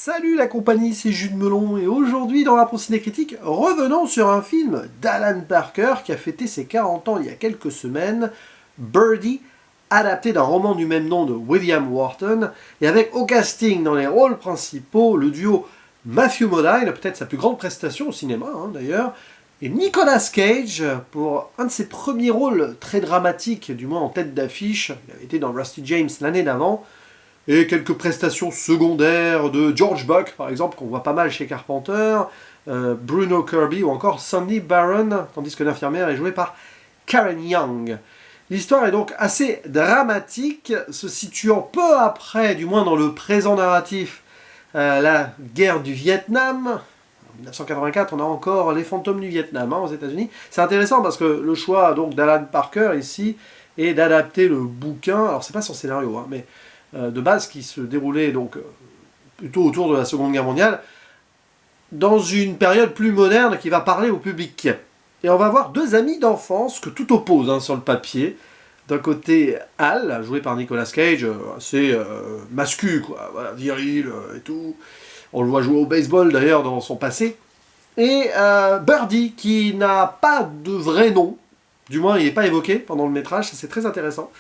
Salut la compagnie, c'est Jules Melon et aujourd'hui dans la Ciné Critique, revenons sur un film d'Alan Parker qui a fêté ses 40 ans il y a quelques semaines, Birdie, adapté d'un roman du même nom de William Wharton, et avec au casting dans les rôles principaux le duo Matthew Modine, peut-être sa plus grande prestation au cinéma d'ailleurs, et Nicolas Cage pour un de ses premiers rôles très dramatiques, du moins en tête d'affiche. Il avait été dans Rusty James l'année d'avant, et quelques prestations secondaires de George Buck, par exemple, qu'on voit pas mal chez Carpenter, Bruno Kirby ou encore Sandy Barron, tandis que l'infirmière est jouée par Karen Young. L'histoire est donc assez dramatique, se situant peu après, du moins dans le présent narratif, la guerre du Vietnam. En 1984, on a encore les fantômes du Vietnam aux États-Unis. C'est intéressant parce que le choix donc d'Alan Parker ici est d'adapter le bouquin. Alors c'est pas son scénario, mais de base qui se déroulait donc plutôt autour de la Seconde Guerre mondiale, dans une période plus moderne qui va parler au public. Et on va voir deux amis d'enfance que tout oppose sur le papier. D'un côté, Hal, joué par Nicolas Cage, assez mascu, quoi, voilà, viril et tout. On le voit jouer au baseball d'ailleurs dans son passé. Et Birdie, qui n'a pas de vrai nom, du moins il n'est pas évoqué pendant le métrage, ça c'est très intéressant,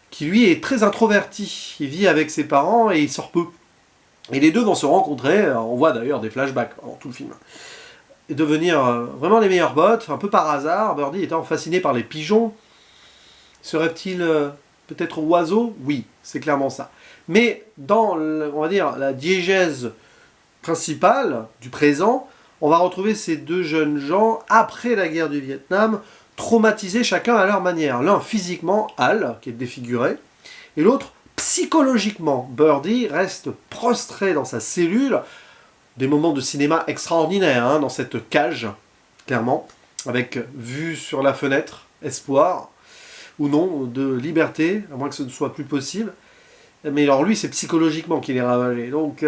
qui lui est très introverti, il vit avec ses parents et il sort peu. Et les deux vont se rencontrer, on voit d'ailleurs des flashbacks dans tout le film, et devenir vraiment les meilleurs potes, un peu par hasard, Birdie étant fasciné par les pigeons. Serait-il peut-être oiseau? Oui, c'est clairement ça. Mais dans, on va dire, la diégèse principale du présent, on va retrouver ces deux jeunes gens, après la guerre du Vietnam, traumatisés chacun à leur manière. L'un physiquement, Hal, qui est défiguré, et l'autre psychologiquement. Birdie reste prostré dans sa cellule, des moments de cinéma extraordinaires dans cette cage, clairement, avec vue sur la fenêtre, espoir, ou non, de liberté, à moins que ce ne soit plus possible. Mais alors lui, c'est psychologiquement qu'il est ravagé. Donc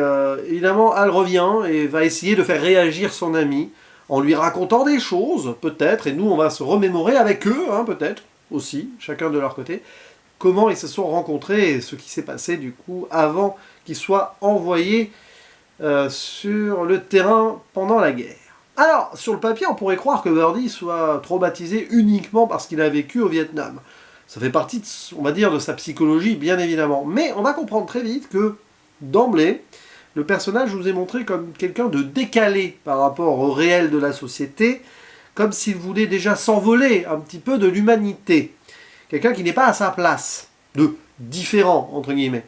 évidemment, Hal revient et va essayer de faire réagir son ami, en lui racontant des choses, peut-être, et nous on va se remémorer avec eux, peut-être, aussi, chacun de leur côté, comment ils se sont rencontrés et ce qui s'est passé du coup avant qu'ils soient envoyés sur le terrain pendant la guerre. Alors, sur le papier, on pourrait croire que Birdie soit traumatisé uniquement parce qu'il a vécu au Vietnam. Ça fait partie, on va dire, de sa psychologie, bien évidemment. Mais on va comprendre très vite que, d'emblée, le personnage nous est montré comme quelqu'un de décalé par rapport au réel de la société, comme s'il voulait déjà s'envoler un petit peu de l'humanité. Quelqu'un qui n'est pas à sa place, de différent, entre guillemets.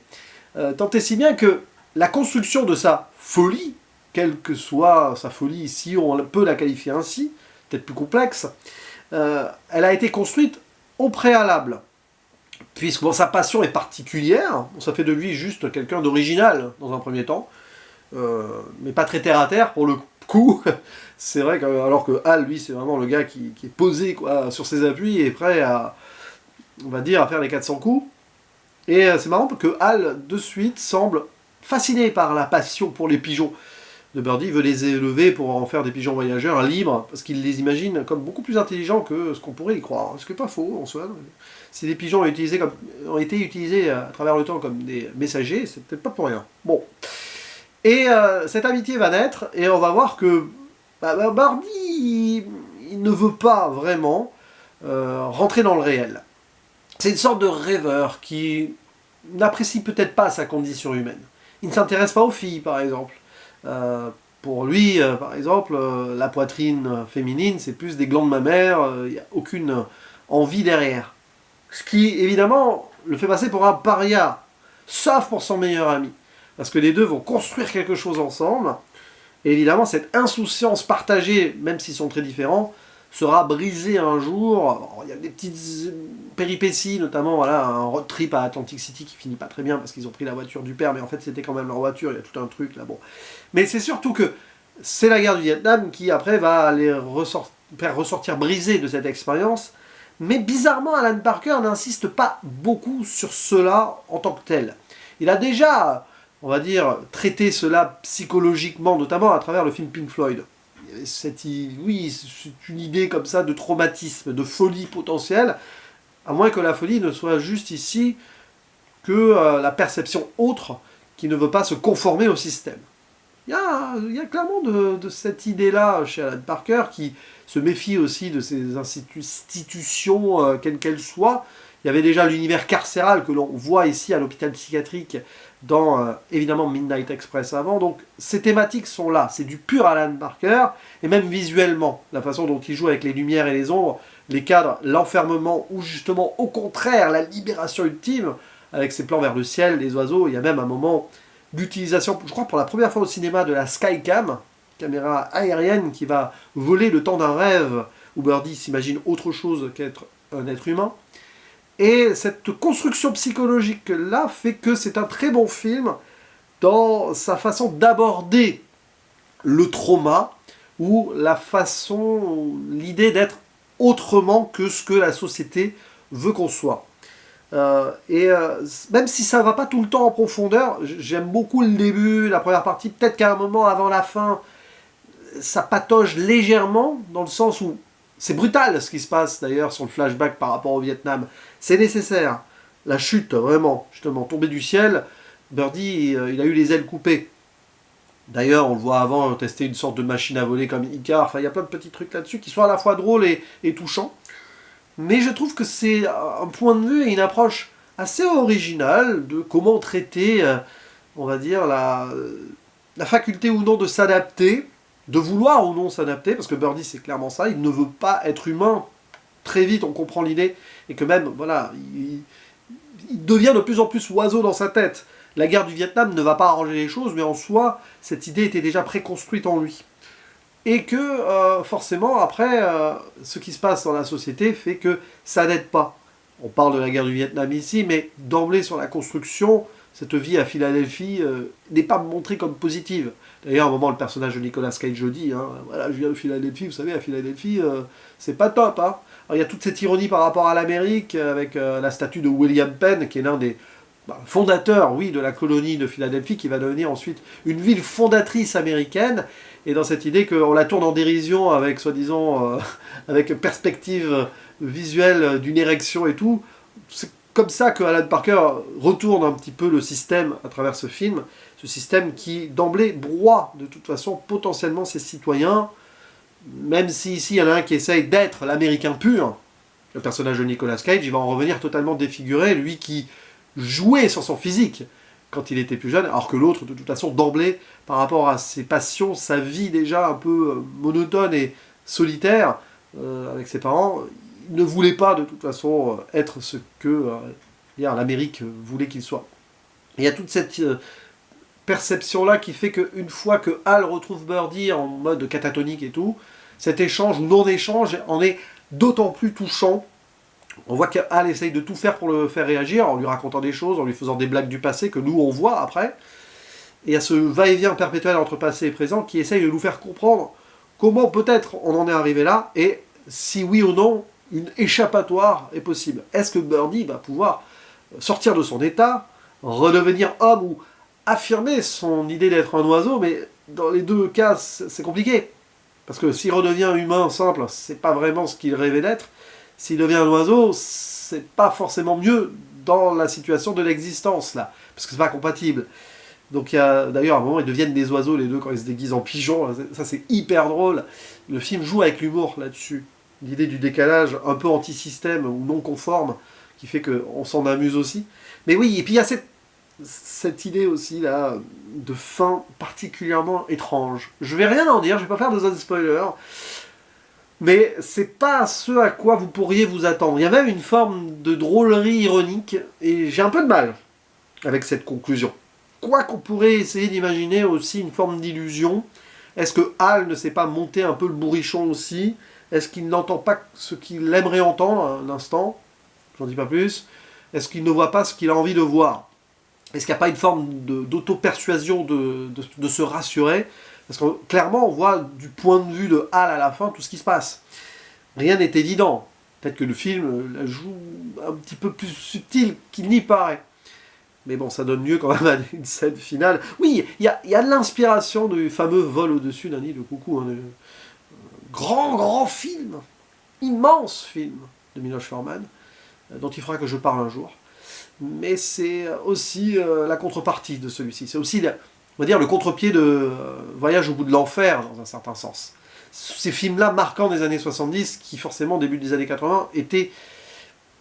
Tant et si bien que la construction de sa folie, quelle que soit sa folie, si on peut la qualifier ainsi, peut-être plus complexe, elle a été construite au préalable. Puisque sa passion est particulière, ça fait de lui juste quelqu'un d'original dans un premier temps, mais pas très terre à terre pour le coup. C'est vrai que, alors que Hal, lui, c'est vraiment le gars qui est posé sur ses appuis et prêt à, on va dire, à faire les 400 coups. Et c'est marrant que Hal, de suite, semble fasciné par la passion pour les pigeons de Birdie. Il veut les élever pour en faire des pigeons voyageurs libres, parce qu'il les imagine comme beaucoup plus intelligents que ce qu'on pourrait y croire. Ce qui n'est pas faux, en soi. Si les pigeons ont été utilisés à travers le temps comme des messagers, c'est peut-être pas pour rien. Bon. Et cette amitié va naître, et on va voir que Birdie, il ne veut pas vraiment rentrer dans le réel. C'est une sorte de rêveur qui n'apprécie peut-être pas sa condition humaine. Il ne s'intéresse pas aux filles, par exemple. Pour lui, par exemple, la poitrine féminine, c'est plus des glandes mammaires, il n'y a aucune envie derrière. Ce qui, évidemment, le fait passer pour un paria, sauf pour son meilleur ami. Parce que les deux vont construire quelque chose ensemble, et évidemment, cette insouciance partagée, même s'ils sont très différents, sera brisée un jour. Alors, il y a des petites péripéties, notamment un road trip à Atlantic City qui finit pas très bien parce qu'ils ont pris la voiture du père, mais en fait c'était quand même leur voiture, il y a tout un truc là, bon. Mais c'est surtout que c'est la guerre du Vietnam qui après va les faire ressortir brisés de cette expérience, mais bizarrement Alan Parker n'insiste pas beaucoup sur cela en tant que tel. Il a déjà, on va dire, traité cela psychologiquement, notamment à travers le film Pink Floyd. Oui, c'est une idée comme ça de traumatisme, de folie potentielle, à moins que la folie ne soit juste ici que la perception autre qui ne veut pas se conformer au système. Il y a clairement de cette idée-là chez Alan Parker qui se méfie aussi de ces institutions, quelles qu'elles soient. Il y avait déjà l'univers carcéral que l'on voit ici à l'hôpital psychiatrique dans, évidemment, Midnight Express avant. Donc ces thématiques sont là, c'est du pur Alan Parker, et même visuellement, la façon dont il joue avec les lumières et les ombres, les cadres, l'enfermement, ou justement, au contraire, la libération ultime, avec ses plans vers le ciel, les oiseaux. Il y a même un moment d'utilisation, je crois pour la première fois au cinéma, de la Skycam, caméra aérienne qui va voler le temps d'un rêve, où Birdie s'imagine autre chose qu'être un être humain. Et cette construction psychologique-là fait que c'est un très bon film dans sa façon d'aborder le trauma, ou la façon, l'idée d'être autrement que ce que la société veut qu'on soit. Même si ça ne va pas tout le temps en profondeur, j'aime beaucoup le début, la première partie, peut-être qu'à un moment avant la fin, ça patauge légèrement, dans le sens où c'est brutal ce qui se passe d'ailleurs sur le flashback par rapport au Vietnam. C'est nécessaire. La chute, vraiment, justement, tombée du ciel, Birdie, il a eu les ailes coupées. D'ailleurs, on le voit avant tester une sorte de machine à voler comme Icar. Enfin, il y a plein de petits trucs là-dessus qui sont à la fois drôles et touchants. Mais je trouve que c'est un point de vue et une approche assez originale de comment traiter, on va dire, la faculté ou non de s'adapter, de vouloir ou non s'adapter, parce que Birdie c'est clairement ça, il ne veut pas être humain. Très vite on comprend l'idée, et que même, voilà, il devient de plus en plus oiseau dans sa tête. La guerre du Vietnam ne va pas arranger les choses, mais en soi, cette idée était déjà préconstruite en lui. Et que, forcément, après, ce qui se passe dans la société fait que ça n'aide pas. On parle de la guerre du Vietnam ici, mais d'emblée sur la construction, cette vie à Philadelphie n'est pas montrée comme positive. D'ailleurs, à un moment, le personnage de Nicolas Cage le dit, hein, voilà, je viens de Philadelphie, vous savez, à Philadelphie, c'est pas top. Hein. Alors, il y a toute cette ironie par rapport à l'Amérique, avec la statue de William Penn, qui est l'un des fondateur, oui, de la colonie de Philadelphie, qui va devenir ensuite une ville fondatrice américaine, et dans cette idée qu'on la tourne en dérision avec, soi-disant, avec perspective visuelle d'une érection et tout. C'est comme ça que Alan Parker retourne un petit peu le système à travers ce film, ce système qui, d'emblée, broie de toute façon potentiellement ses citoyens, même si ici il y en a un qui essaye d'être l'américain pur, le personnage de Nicolas Cage, il va en revenir totalement défiguré, lui qui jouer sur son physique quand il était plus jeune, alors que l'autre, de toute façon, d'emblée, par rapport à ses passions, sa vie déjà un peu monotone et solitaire, avec ses parents, il ne voulait pas, de toute façon, être ce que l'Amérique voulait qu'il soit. Et il y a toute cette perception-là qui fait qu'une fois que Hal retrouve Birdie en mode catatonique et tout, cet échange ou non-échange en est d'autant plus touchant. On voit qu'Hal essaye de tout faire pour le faire réagir, en lui racontant des choses, en lui faisant des blagues du passé que nous on voit après. Et il y a ce va-et-vient perpétuel entre passé et présent qui essaye de nous faire comprendre comment peut-être on en est arrivé là, et si oui ou non, une échappatoire est possible. Est-ce que Birdie va pouvoir sortir de son état, redevenir homme ou affirmer son idée d'être un oiseau, mais dans les deux cas c'est compliqué. Parce que s'il redevient humain simple, c'est pas vraiment ce qu'il rêvait d'être. S'il devient un oiseau, c'est pas forcément mieux dans la situation de l'existence, là, parce que c'est pas compatible. Donc il y a, d'ailleurs, à un moment, ils deviennent des oiseaux, les deux, quand ils se déguisent en pigeons, ça c'est hyper drôle. Le film joue avec l'humour là-dessus. L'idée du décalage un peu anti-système ou non conforme, qui fait qu'on s'en amuse aussi. Mais oui, et puis il y a cette idée aussi, là, de fin particulièrement étrange. Je vais rien en dire, je vais pas faire de zone spoiler, mais c'est pas ce à quoi vous pourriez vous attendre. Il y a même une forme de drôlerie ironique, et j'ai un peu de mal avec cette conclusion. Quoi qu'on pourrait essayer d'imaginer aussi une forme d'illusion. Est-ce que Hal ne s'est pas monté un peu le bourrichon aussi? Est-ce qu'il n'entend pas ce qu'il aimerait entendre à un instant? J'en dis pas plus. Est-ce qu'il ne voit pas ce qu'il a envie de voir? Est-ce qu'il n'y a pas une forme d'auto-persuasion de se rassurer? Parce que clairement, on voit du point de vue de Hal à la fin tout ce qui se passe. Rien n'est évident. Peut-être que le film la joue un petit peu plus subtil qu'il n'y paraît. Mais bon, ça donne lieu quand même à une scène finale. Oui, il y a de l'inspiration du fameux vol au-dessus d'un nid de coucou. Hein, grand film, immense film de Miloš Forman, dont il faudra que je parle un jour. Mais c'est aussi la contrepartie de celui-ci. C'est aussi on va dire, le contre-pied de Voyage au bout de l'enfer, dans un certain sens. Ces films-là marquants des années 70, qui forcément, au début des années 80, étaient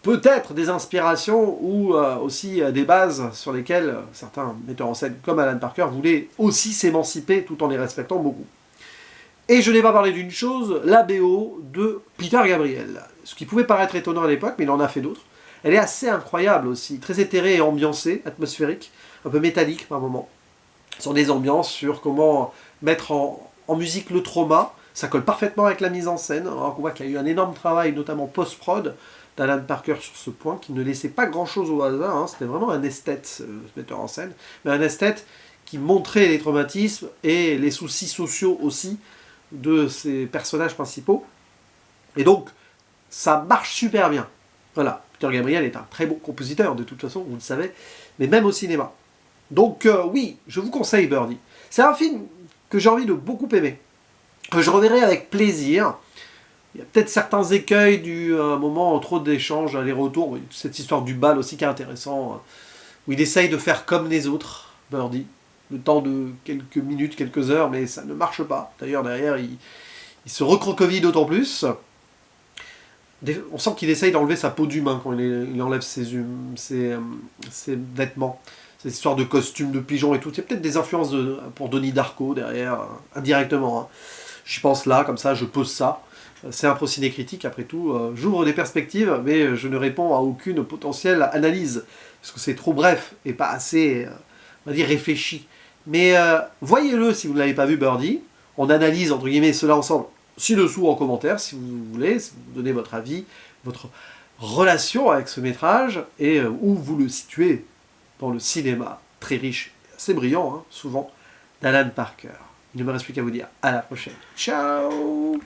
peut-être des inspirations ou aussi des bases sur lesquelles certains metteurs en scène, comme Alan Parker, voulaient aussi s'émanciper tout en les respectant beaucoup. Et je n'ai pas parlé d'une chose, la BO de Peter Gabriel. Ce qui pouvait paraître étonnant à l'époque, mais il en a fait d'autres. Elle est assez incroyable aussi, très éthérée et ambiancée, atmosphérique, un peu métallique par moments. Sur des ambiances, sur comment mettre en musique le trauma. Ça colle parfaitement avec la mise en scène. Alors qu'on voit qu'il y a eu un énorme travail, notamment post-prod, d'Alan Parker sur ce point, qui ne laissait pas grand-chose au hasard. Hein. C'était vraiment un esthète, ce metteur en scène. Mais un esthète qui montrait les traumatismes et les soucis sociaux aussi de ses personnages principaux. Et donc, ça marche super bien. Voilà, Peter Gabriel est un très bon compositeur, de toute façon, vous le savez, mais même au cinéma. Donc oui, je vous conseille Birdie. C'est un film que j'ai envie de beaucoup aimer, que je reverrai avec plaisir. Il y a peut-être certains écueils du moment, trop d'échanges, aller-retour, cette histoire du bal aussi qui est intéressant, où il essaye de faire comme les autres, Birdie, le temps de quelques minutes, quelques heures, mais ça ne marche pas. D'ailleurs, derrière, il se recroqueville d'autant plus. On sent qu'il essaye d'enlever sa peau d'humain quand il enlève ses vêtements. Cette histoire de costume, de pigeon et tout. Il y a peut-être des influences pour Donnie Darko derrière, indirectement. Hein. J'y pense là, comme ça, je pose ça. C'est un procédé critique, après tout. J'ouvre des perspectives, mais je ne réponds à aucune potentielle analyse. Parce que c'est trop bref et pas assez, on va dire, réfléchi. Mais voyez-le si vous ne l'avez pas vu, Birdie. On analyse, entre guillemets, cela ensemble ci-dessous en commentaire, si vous voulez, si vous donnez votre avis, votre relation avec ce métrage, et où vous le situez dans le cinéma très riche, assez brillant, hein, souvent, d'Alan Parker. Il ne me reste plus qu'à vous dire à la prochaine. Ciao!